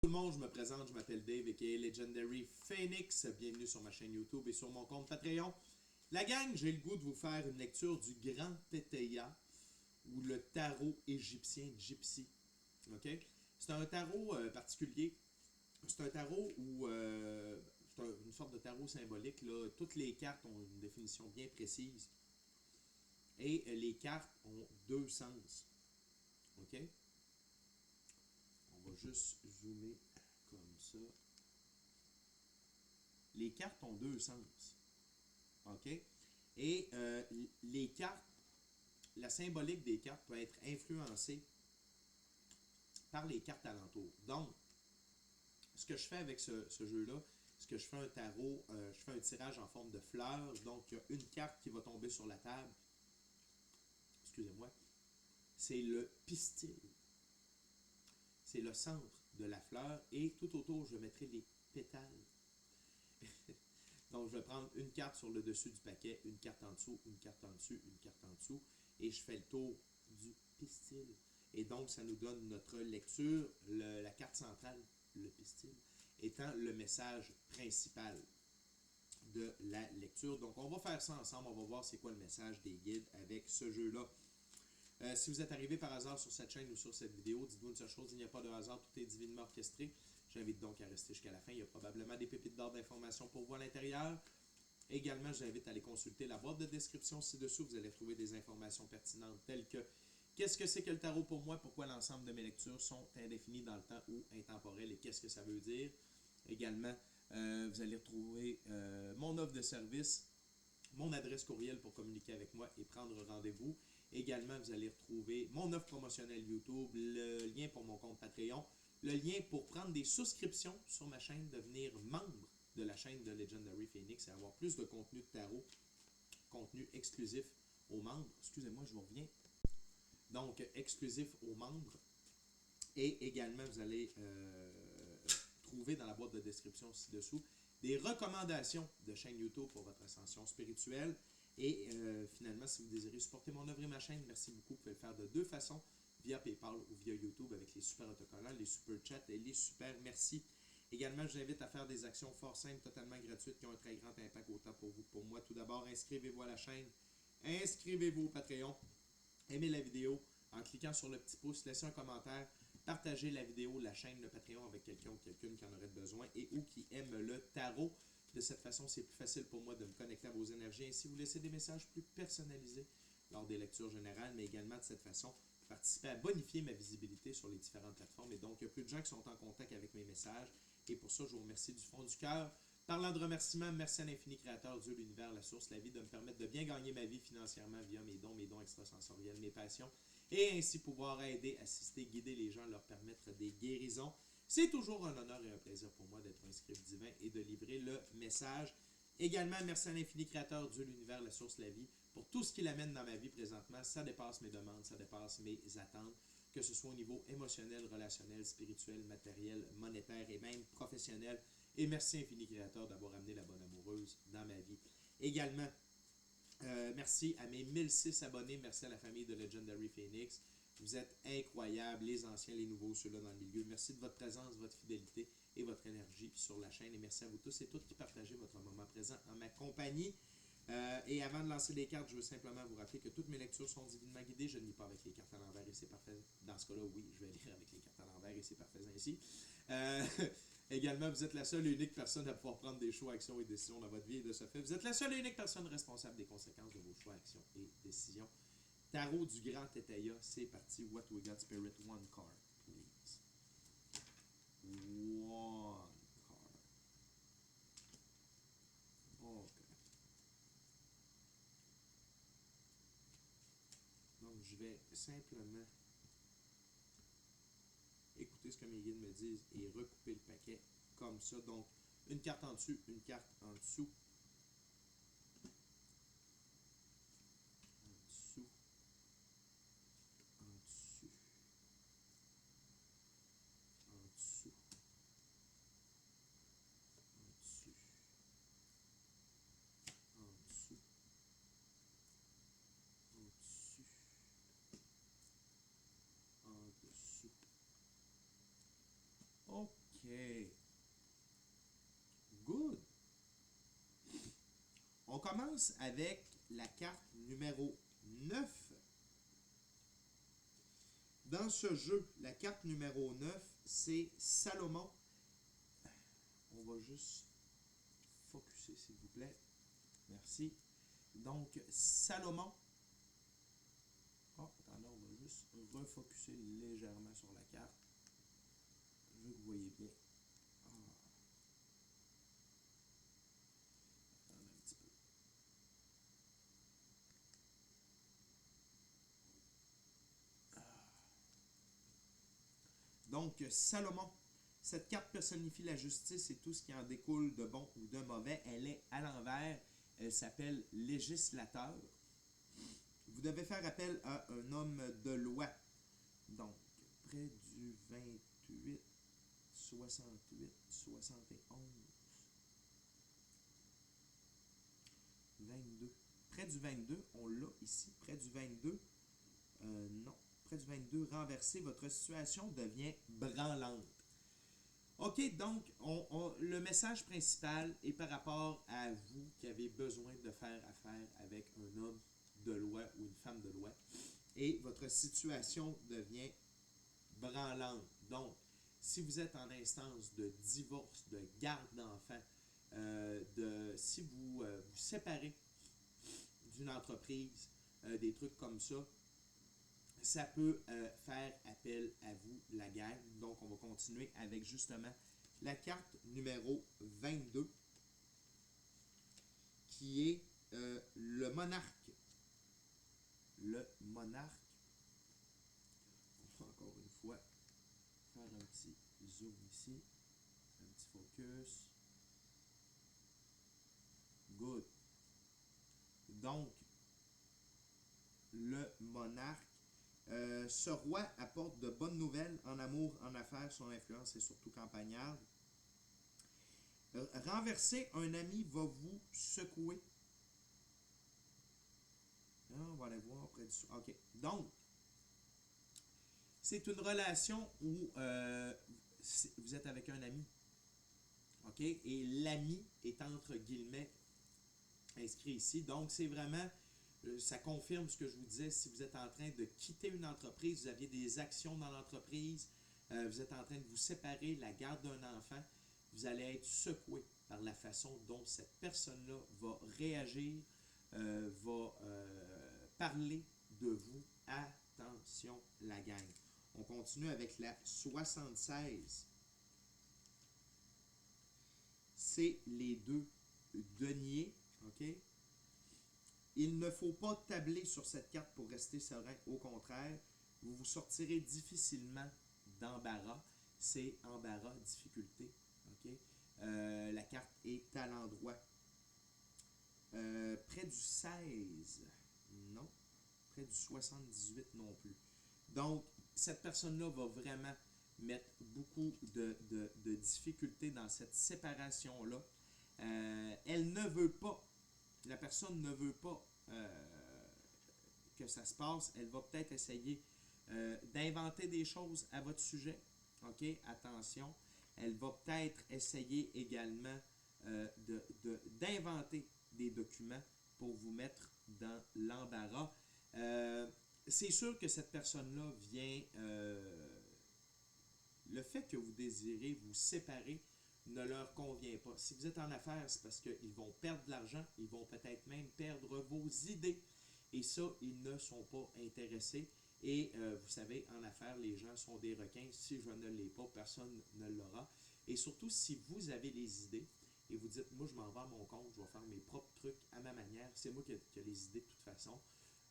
Tout le monde, je me présente, je m'appelle Dave aka Legendary Phoenix. Bienvenue sur ma chaîne YouTube et sur mon compte Patreon. La gang, j'ai le goût de vous faire une lecture du Grand Teteia ou le tarot égyptien Gypsy. Ok? C'est un tarot particulier. C'est un tarot où c'est une sorte de tarot symbolique. Là. Toutes les cartes ont une définition bien précise. Et les cartes ont deux sens. Ok? On va juste zoomer comme ça. Les cartes ont deux sens. OK? Et les cartes, la symbolique des cartes peut être influencée par les cartes alentours. Donc, ce que je fais avec ce jeu-là, c'est que je fais un tarot, je fais un tirage en forme de fleur. Donc, il y a une carte qui va tomber sur la table. Excusez-moi. C'est le pistil. C'est le centre de la fleur. Et tout autour, je mettrai les pétales. Donc, je vais prendre une carte sur le dessus du paquet, une carte en dessous, une carte en dessus, une carte en dessous, et je fais le tour du pistil. Et donc, ça nous donne notre lecture, la carte centrale, le pistil, étant le message principal de la lecture. Donc, on va faire ça ensemble, on va voir c'est quoi le message des guides avec ce jeu-là. Si vous êtes arrivé par hasard sur cette chaîne ou sur cette vidéo, dites-vous une seule chose, il n'y a pas de hasard, tout est divinement orchestré. J'invite donc à rester jusqu'à la fin, il y a probablement des pépites d'or d'informations pour vous à l'intérieur. Également, j'invite à aller consulter la boîte de description ci-dessous, vous allez trouver des informations pertinentes telles que qu'est-ce que c'est que le tarot pour moi, pourquoi l'ensemble de mes lectures sont indéfinies dans le temps ou intemporelles et qu'est-ce que ça veut dire. Également, vous allez retrouver mon offre de service, mon adresse courriel pour communiquer avec moi et prendre rendez-vous. Également, vous allez retrouver mon offre promotionnelle YouTube, le lien pour mon compte Patreon, le lien pour prendre des souscriptions sur ma chaîne, devenir membre de la chaîne de Legendary Phoenix et avoir plus de contenu de tarot, contenu exclusif aux membres. Excusez-moi, je vous reviens. Donc, exclusif aux membres. Et également, vous allez trouver dans la boîte de description ci-dessous des recommandations de chaîne YouTube pour votre ascension spirituelle. Et finalement, si vous désirez supporter mon œuvre et ma chaîne, merci beaucoup. Vous pouvez le faire de deux façons, via PayPal ou via YouTube avec les super autocollants, les super chats et les super merci. Également, je vous invite à faire des actions fort simples, totalement gratuites, qui ont un très grand impact autant pour vous que pour moi. Tout d'abord, inscrivez-vous à la chaîne, inscrivez-vous au Patreon, aimez la vidéo en cliquant sur le petit pouce, laissez un commentaire, partagez la vidéo, la chaîne, le Patreon avec quelqu'un ou quelqu'une qui en aurait besoin et ou qui aime le tarot. De cette façon, c'est plus facile pour moi de me connecter à vos énergies. Ainsi, vous laissez des messages plus personnalisés lors des lectures générales, mais également de cette façon, participer à bonifier ma visibilité sur les différentes plateformes. Et donc, il y a plus de gens qui sont en contact avec mes messages. Et pour ça, je vous remercie du fond du cœur. Parlant de remerciements, merci à l'infini créateur, Dieu, l'univers, la source, la vie, de me permettre de bien gagner ma vie financièrement via mes dons extrasensoriels, mes passions, et ainsi pouvoir aider, assister, guider les gens, leur permettre des guérisons. C'est toujours un honneur et un plaisir pour moi d'être un script divin et de livrer le message. Également, merci à l'infini créateur, Dieu, l'univers, la source, la vie, pour tout ce qu'il amène dans ma vie présentement. Ça dépasse mes demandes, ça dépasse mes attentes, que ce soit au niveau émotionnel, relationnel, spirituel, matériel, monétaire et même professionnel. Et merci infini créateur d'avoir amené la bonne amoureuse dans ma vie. Également, merci à mes 1006 abonnés, merci à la famille de Legendary Phoenix. Vous êtes incroyables, les anciens, les nouveaux, ceux-là dans le milieu. Merci de votre présence, votre fidélité et votre énergie sur la chaîne. Et merci à vous tous et toutes qui partagez votre moment présent en ma compagnie. Et avant de lancer les cartes, je veux simplement vous rappeler que toutes mes lectures sont divinement guidées. Je ne lis pas avec les cartes à l'envers et c'est parfait. Dans ce cas-là, oui, je vais lire avec les cartes à l'envers et c'est parfait ainsi. Également, vous êtes la seule et unique personne à pouvoir prendre des choix, actions et décisions dans votre vie et de ce fait, vous êtes la seule et unique personne responsable des conséquences de vos choix, actions et décisions. Tarot du Grand Teteia, c'est parti. What we got, Spirit? One card, please. One card. Ok. Donc, je vais simplement écouter ce que mes guides me disent et recouper le paquet comme ça. Donc, une carte en dessus, une carte en dessous. En dessous. En dessous. En dessous. En dessous. En dessous. En dessus. En dessous. OK. commence avec la carte numéro 9. Dans ce jeu, la carte numéro 9, c'est Salomon. On va juste focuser, s'il vous plaît. Merci. Donc, Salomon. Oh, attendez, on va juste refocuser légèrement sur la carte. Je veux que vous voyez bien. Ah. Attendez un petit peu. Ah. Donc, Salomon. Cette carte personnifie la justice et tout ce qui en découle de bon ou de mauvais. Elle est à l'envers. Elle s'appelle législateur. Vous devez faire appel à un homme de loi. Donc, près du 28, 68, 71, 22. Près du 22, on l'a ici. Près du 22, non. Près du 22, renversé, votre situation devient branlante. OK, donc, le message principal est par rapport à vous qui avez besoin de faire affaire avec un homme de loi ou une femme de loi. Et votre situation devient branlante. Donc, si vous êtes en instance de divorce, de garde d'enfants, si vous vous séparez d'une entreprise, des trucs comme ça peut faire appel à vous, la gang. Donc, on va continuer avec justement la carte numéro 22, qui est le monarque. Le monarque. On va encore une fois faire un petit zoom ici, un petit focus. Good. Donc, le monarque. Ce roi apporte de bonnes nouvelles en amour, en affaires, son influence est surtout campagnarde. Renverser un ami va vous secouer. On va aller voir près du... OK. Donc, c'est une relation où vous êtes avec un ami. OK? Et l'ami est entre guillemets inscrit ici. Donc, c'est vraiment... ça confirme ce que je vous disais. Si vous êtes en train de quitter une entreprise, vous aviez des actions dans l'entreprise, vous êtes en train de vous séparer, la garde d'un enfant, vous allez être secoué par la façon dont cette personne-là va réagir, va parler de vous. Attention, la gang. On continue avec la 76. C'est les deux deniers, OK? Il ne faut pas tabler sur cette carte pour rester serein. Au contraire, vous vous sortirez difficilement d'embarras. C'est embarras, difficulté. Okay? La carte est à l'endroit. Près du 16, non. Près du 78 non plus. Donc, cette personne-là va vraiment mettre beaucoup de difficultés dans cette séparation-là. Elle ne veut pas, la personne ne veut pas que ça se passe. Elle va peut-être essayer d'inventer des choses à votre sujet. OK? Attention. Elle va peut-être essayer également d'inventer des documents pour vous mettre dans l'embarras. C'est sûr que cette personne-là vient... le fait que vous désirez vous séparer ne leur convient pas. Si vous êtes en affaires, c'est parce qu'ils vont perdre de l'argent, ils vont peut-être même perdre vos idées. Et ça, ils ne sont pas intéressés. Et vous savez, en affaires, les gens sont des requins. Si je ne l'ai pas, personne ne l'aura. Et surtout, si vous avez les idées et vous dites, moi, je m'en vais à mon compte, je vais faire mes propres trucs à ma manière. C'est moi qui ai les idées de toute façon.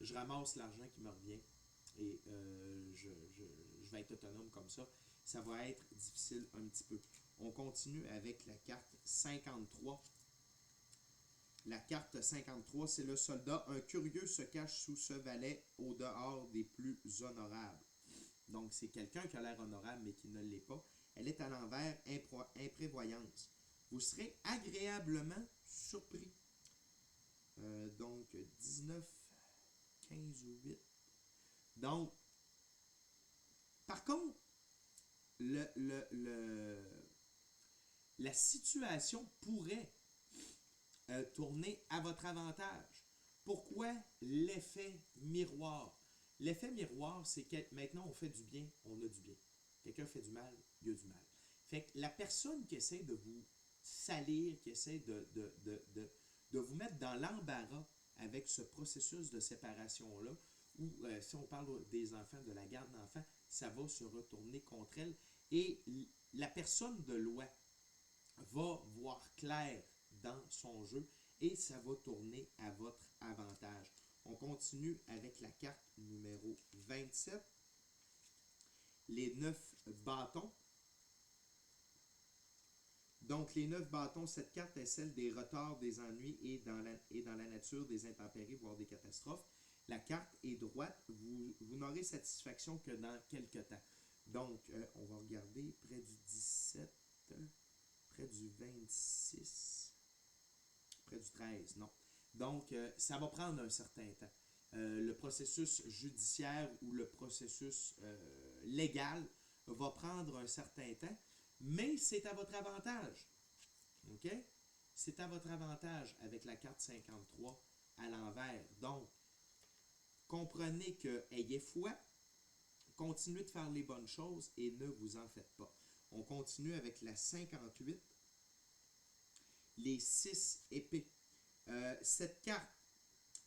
Je ramasse l'argent qui me revient et je vais être autonome comme ça. Ça va être difficile un petit peu. On continue avec la carte 53. La carte 53, c'est le soldat. Un curieux se cache sous ce valet au dehors des plus honorables. Donc, c'est quelqu'un qui a l'air honorable, mais qui ne l'est pas. Elle est à l'envers, imprévoyance. Vous serez agréablement surpris. Donc, 19, 15 ou 8. Donc, par contre, la situation pourrait tourner à votre avantage. Pourquoi l'effet miroir? L'effet miroir, c'est que maintenant on fait du bien, on a du bien. Quelqu'un fait du mal, il y a du mal. Fait que la personne qui essaie de vous salir, qui essaie de vous mettre dans l'embarras avec ce processus de séparation-là, ou si on parle des enfants, de la garde d'enfants, ça va se retourner contre elle. Et la personne de loi va voir clair dans son jeu et ça va tourner à votre avantage. On continue avec la carte numéro 27, les 9 bâtons. Donc, les 9 bâtons, cette carte est celle des retards, des ennuis et dans la nature des intempéries, voire des catastrophes. La carte est droite, vous n'aurez satisfaction que dans quelques temps. Donc, on va regarder près du 17, près du 26, près du 13, non. Donc, ça va prendre un certain temps. Le processus judiciaire ou le processus légal va prendre un certain temps, mais c'est à votre avantage. OK? C'est à votre avantage avec la carte 53 à l'envers. Donc, comprenez que ayez foi, continuez de faire les bonnes choses et ne vous en faites pas. On continue avec la 58, les 6 épées. Cette carte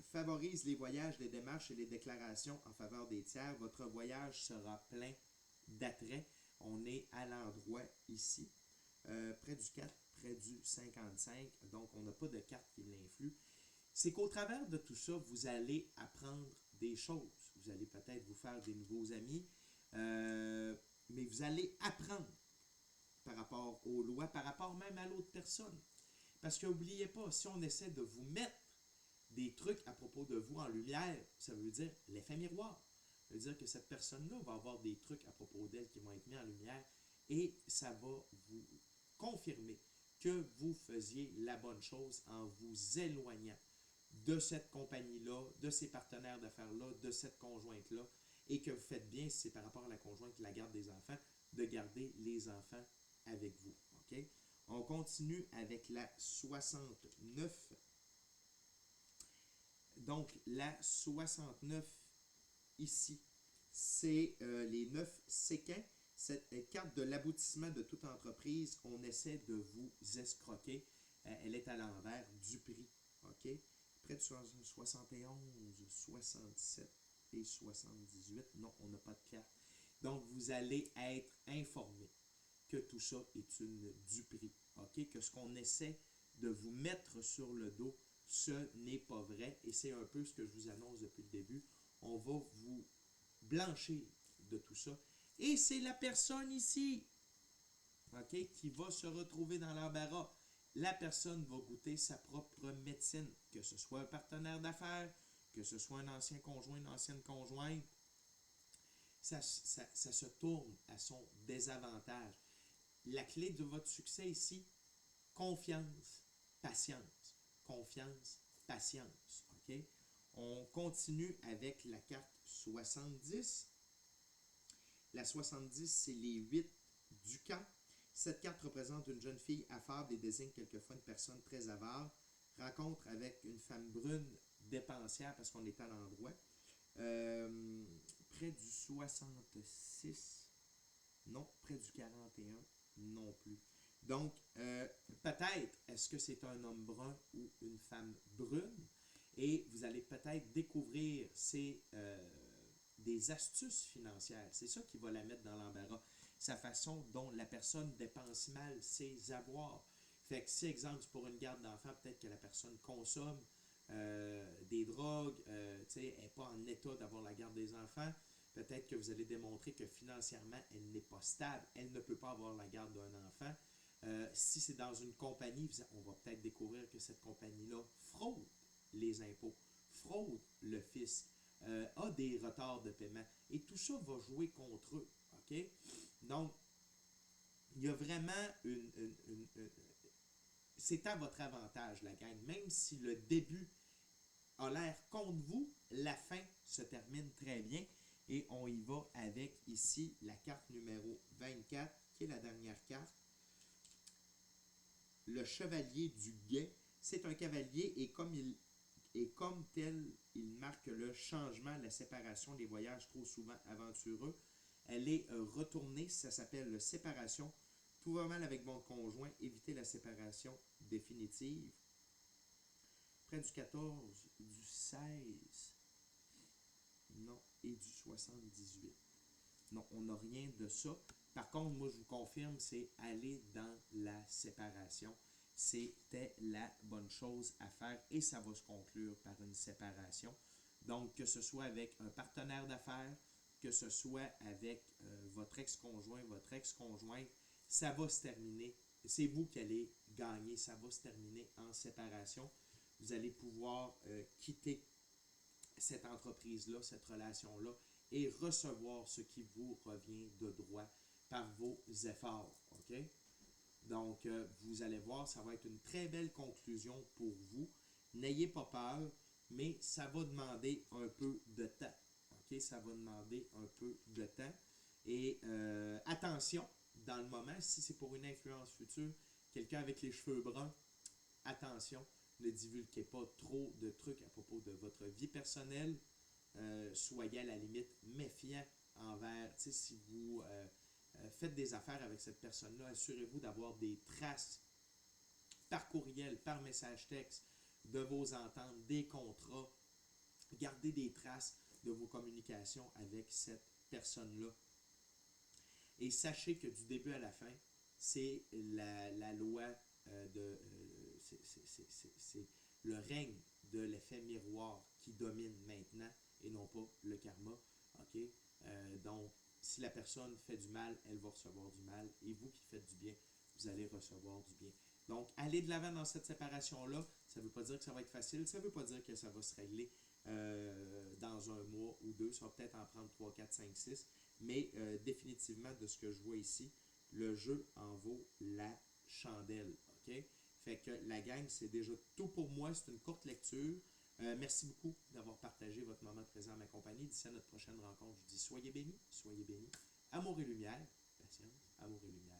favorise les voyages, les démarches et les déclarations en faveur des tiers. Votre voyage sera plein d'attrait. On est à l'endroit ici, près du 4, près du 55. Donc, on n'a pas de carte qui l'influe. C'est qu'au travers de tout ça, vous allez apprendre des choses. Vous allez peut-être vous faire des nouveaux amis, mais vous allez apprendre par rapport aux lois, par rapport même à l'autre personne. Parce que n'oubliez pas, si on essaie de vous mettre des trucs à propos de vous en lumière, ça veut dire l'effet miroir. Ça veut dire que cette personne-là va avoir des trucs à propos d'elle qui vont être mis en lumière et ça va vous confirmer que vous faisiez la bonne chose en vous éloignant de cette compagnie-là, de ces partenaires d'affaires-là, de cette conjointe-là, et que vous faites bien, si c'est par rapport à la conjointe qui la garde des enfants, de garder les enfants avec vous. OK? On continue avec la 69. Donc, la 69, ici, c'est les 9 séquins. Cette carte de l'aboutissement de toute entreprise, on essaie de vous escroquer. Elle est à l'envers du prix. OK? Près de 71, 67 et 78. Non, on n'a pas de carte. Donc, vous allez être informé que tout ça est une duperie. OK? Que ce qu'on essaie de vous mettre sur le dos, ce n'est pas vrai. Et c'est un peu ce que je vous annonce depuis le début. On va vous blanchir de tout ça. Et c'est la personne ici, OK, qui va se retrouver dans l'embarras. La personne va goûter sa propre médecine, que ce soit un partenaire d'affaires, que ce soit un ancien conjoint, une ancienne conjointe. Ça se tourne à son désavantage. La clé de votre succès ici, confiance, patience. Confiance, patience. OK? On continue avec la carte 70. La 70, c'est les 8 du camp. Cette carte représente une jeune fille affable et désigne quelquefois une personne très avare. Rencontre avec une femme brune dépensière parce qu'on est à l'endroit. Près du 66. Non, près du 41. Non plus. Donc, peut-être, est-ce que c'est un homme brun ou une femme brune? Et vous allez peut-être découvrir des astuces financières. C'est ça qui va la mettre dans l'embarras. Sa façon dont la personne dépense mal ses avoirs. Fait que si, exemple, pour une garde d'enfants, peut-être que la personne consomme des drogues, elle n'est pas en état d'avoir la garde des enfants. Peut-être que vous allez démontrer que financièrement, elle n'est pas stable. Elle ne peut pas avoir la garde d'un enfant. Si c'est dans une compagnie, on va peut-être découvrir que cette compagnie-là fraude les impôts, fraude le fisc, a des retards de paiement. Et tout ça va jouer contre eux. OK? Donc, il y a vraiment c'est à votre avantage, la gang. Même si le début a l'air contre vous, la fin se termine très bien. Et on y va avec ici la carte numéro 24, qui est la dernière carte. Le chevalier du guet. C'est un cavalier et comme tel, il marque le changement, la séparation des voyages trop souvent aventureux. Elle est retournée, ça s'appelle séparation. Tout va mal avec votre conjoint, évitez la séparation définitive. Près du 14, du 16, non, et du 78. Non, on n'a rien de ça. Par contre, moi, je vous confirme, c'est aller dans la séparation. C'était la bonne chose à faire et ça va se conclure par une séparation. Donc, que ce soit avec un partenaire d'affaires, que ce soit avec votre ex-conjoint, votre ex-conjointe, ça va se terminer. C'est vous qui allez gagner. Ça va se terminer en séparation. Vous allez pouvoir quitter cette entreprise-là, cette relation-là, et recevoir ce qui vous revient de droit par vos efforts. OK? Donc, vous allez voir, ça va être une très belle conclusion pour vous. N'ayez pas peur, mais ça va demander un peu de temps. OK? Ça va demander un peu de temps. Et attention, dans le moment, si c'est pour une influence future, quelqu'un avec les cheveux bruns, attention, ne divulguez pas trop de trucs à propos de votre vie personnelle. Soyez à la limite méfiant envers, si vous faites des affaires avec cette personne-là, assurez-vous d'avoir des traces par courriel, par message texte de vos ententes, des contrats. Gardez des traces de vos communications avec cette personne-là. Et sachez que du début à la fin, c'est la loi c'est le règne de l'effet miroir qui domine maintenant et non pas le karma. OK? Donc, si la personne fait du mal, elle va recevoir du mal. Et vous qui faites du bien, vous allez recevoir du bien. Donc, allez de l'avant dans cette séparation-là. Ça ne veut pas dire que ça va être facile. Ça ne veut pas dire que ça va se régler dans un mois ou deux. Ça va peut-être en prendre 3, 4, 5, 6. Mais définitivement, de ce que je vois ici, le jeu en vaut la chandelle. OK? Fait que la gang, c'est déjà tout pour moi. C'est une courte lecture. Merci beaucoup d'avoir partagé votre moment présent à ma compagnie. D'ici à notre prochaine rencontre, je dis soyez bénis, soyez bénis. Amour et lumière, patience, amour et lumière.